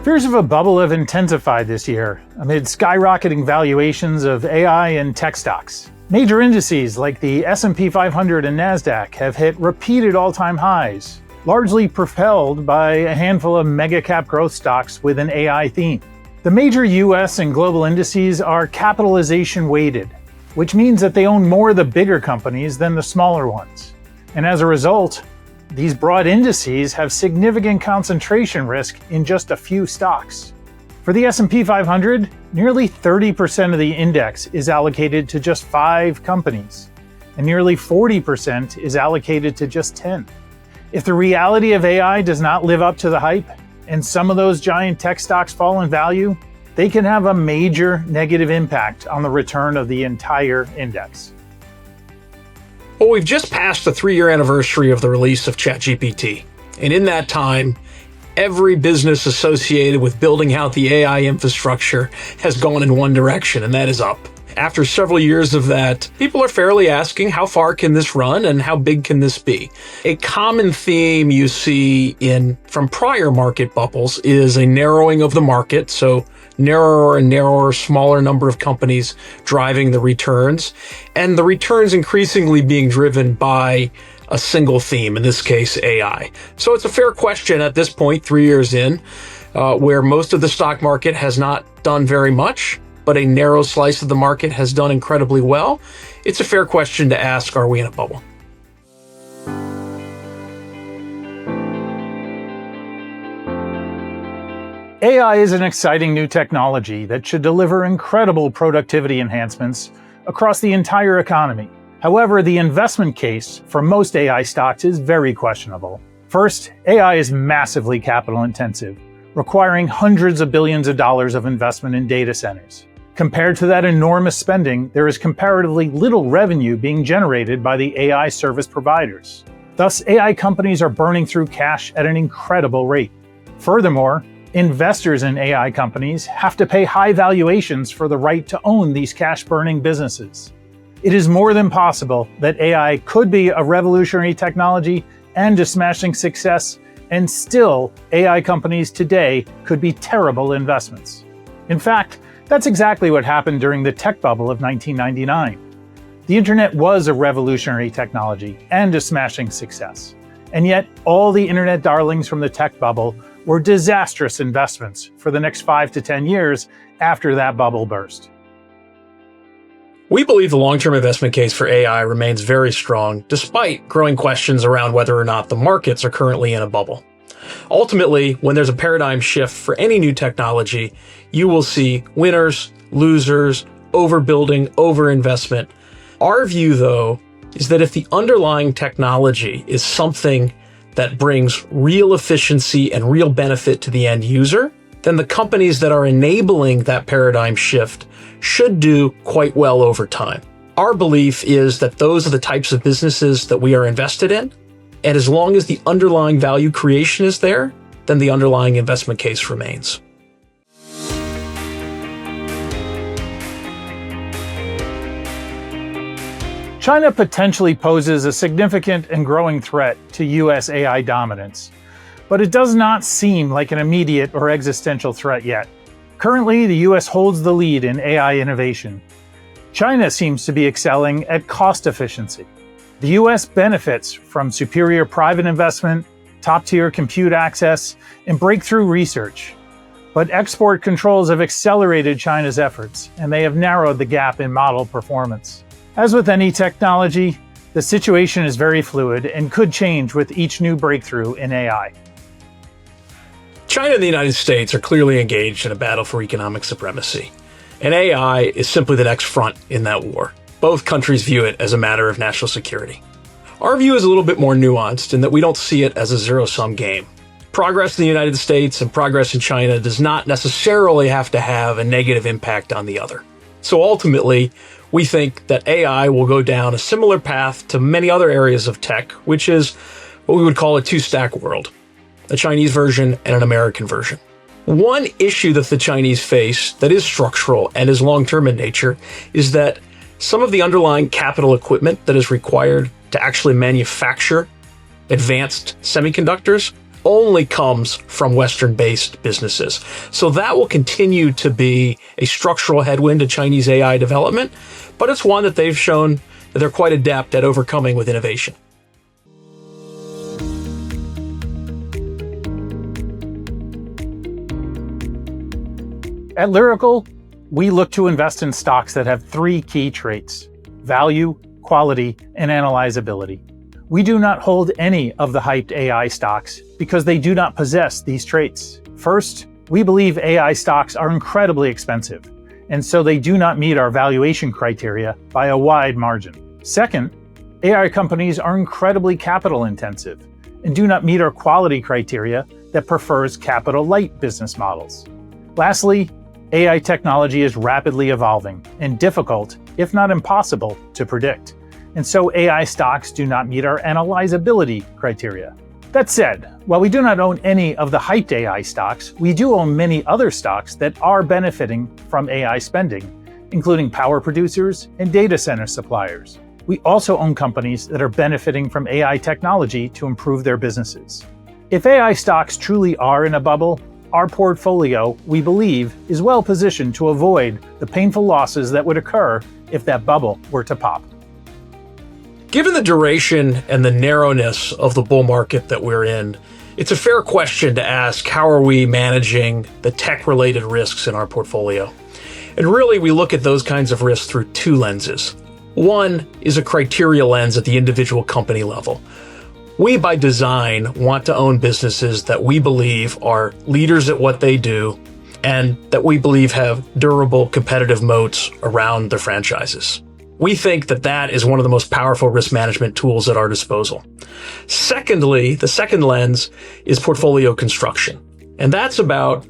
Fears of a bubble have intensified this year amid skyrocketing valuations of AI and tech stocks. Major indices like the S&P 500 and NASDAQ have hit repeated all-time highs, largely propelled by a handful of mega-cap growth stocks with an AI theme. The major US and global indices are capitalization weighted, which means that they own more of the bigger companies than the smaller ones. And as a result, these broad indices have significant concentration risk in just a few stocks. For the S&P 500, nearly 30% of the index is allocated to just 5 companies, and nearly 40% is allocated to just 10. If the reality of AI does not live up to the hype, and some of those giant tech stocks fall in value, they can have a major negative impact on the return of the entire index. Well, we've just passed the 3-year anniversary of the release of ChatGPT. And in that time, every business associated with building out the AI infrastructure has gone in one direction, and that is up. After several years of that, people are fairly asking, how far can this run and how big can this be? A common theme you see from prior market bubbles is a narrowing of the market, so narrower and narrower, smaller number of companies driving the returns, and the returns increasingly being driven by a single theme, in this case, AI. So it's a fair question at this point, 3 years in, where most of the stock market has not done very much, but a narrow slice of the market has done incredibly well. It's a fair question to ask, are we in a bubble? AI is an exciting new technology that should deliver incredible productivity enhancements across the entire economy. However, the investment case for most AI stocks is very questionable. First, AI is massively capital intensive, requiring hundreds of billions of dollars of investment in data centers. Compared to that enormous spending, there is comparatively little revenue being generated by the AI service providers. Thus, AI companies are burning through cash at an incredible rate. Furthermore, investors in AI companies have to pay high valuations for the right to own these cash-burning businesses. It is more than possible that AI could be a revolutionary technology and a smashing success, and still, AI companies today could be terrible investments. In fact, that's exactly what happened during the tech bubble of 1999. The internet was a revolutionary technology and a smashing success. And yet, all the internet darlings from the tech bubble were disastrous investments for the next 5 to 10 years after that bubble burst. We believe the long-term investment case for AI remains very strong, despite growing questions around whether or not the markets are currently in a bubble. Ultimately, when there's a paradigm shift for any new technology, you will see winners, losers, overbuilding, overinvestment. Our view, though, is that if the underlying technology is something that brings real efficiency and real benefit to the end user, then the companies that are enabling that paradigm shift should do quite well over time. Our belief is that those are the types of businesses that we are invested in, and as long as the underlying value creation is there, then the underlying investment case remains. China potentially poses a significant and growing threat to US AI dominance, but it does not seem like an immediate or existential threat yet. Currently, the US holds the lead in AI innovation. China seems to be excelling at cost efficiency. The US benefits from superior private investment, top-tier compute access, and breakthrough research. But export controls have accelerated China's efforts, and they have narrowed the gap in model performance. As with any technology, the situation is very fluid and could change with each new breakthrough in AI. China and the United States are clearly engaged in a battle for economic supremacy, and AI is simply the next front in that war. Both countries view it as a matter of national security. Our view is a little bit more nuanced in that we don't see it as a zero-sum game. Progress in the United States and progress in China does not necessarily have to have a negative impact on the other. So ultimately, we think that AI will go down a similar path to many other areas of tech, which is what we would call a two-stack world, a Chinese version and an American version. One issue that the Chinese face that is structural and is long-term in nature is that some of the underlying capital equipment that is required to actually manufacture advanced semiconductors only comes from Western-based businesses. So that will continue to be a structural headwind to Chinese AI development, but it's one that they've shown that they're quite adept at overcoming with innovation. At Lyrical, we look to invest in stocks that have three key traits: value, quality, and analyzability. We do not hold any of the hyped AI stocks because they do not possess these traits. First, we believe AI stocks are incredibly expensive, and so they do not meet our valuation criteria by a wide margin. Second, AI companies are incredibly capital intensive and do not meet our quality criteria that prefers capital-light business models. Lastly, AI technology is rapidly evolving and difficult, if not impossible, to predict. And so AI stocks do not meet our analyzability criteria. That said, while we do not own any of the hyped AI stocks, we do own many other stocks that are benefiting from AI spending, including power producers and data center suppliers. We also own companies that are benefiting from AI technology to improve their businesses. If AI stocks truly are in a bubble, our portfolio, we believe, is well positioned to avoid the painful losses that would occur if that bubble were to pop. Given the duration and the narrowness of the bull market that we're in, it's a fair question to ask, how are we managing the tech-related risks in our portfolio? And really, we look at those kinds of risks through two lenses. One is a criteria lens at the individual company level. We, by design, want to own businesses that we believe are leaders at what they do and that we believe have durable competitive moats around their franchises. We think that that is one of the most powerful risk management tools at our disposal. Secondly, the second lens is portfolio construction. And that's about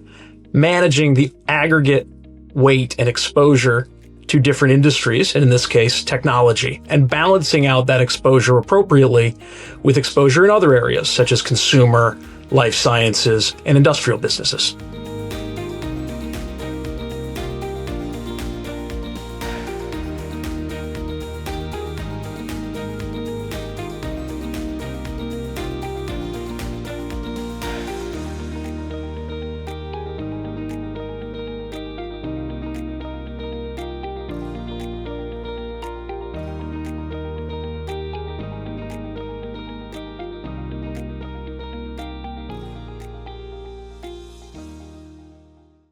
managing the aggregate weight and exposure to different industries, and in this case, technology, and balancing out that exposure appropriately with exposure in other areas, such as consumer, life sciences, and industrial businesses.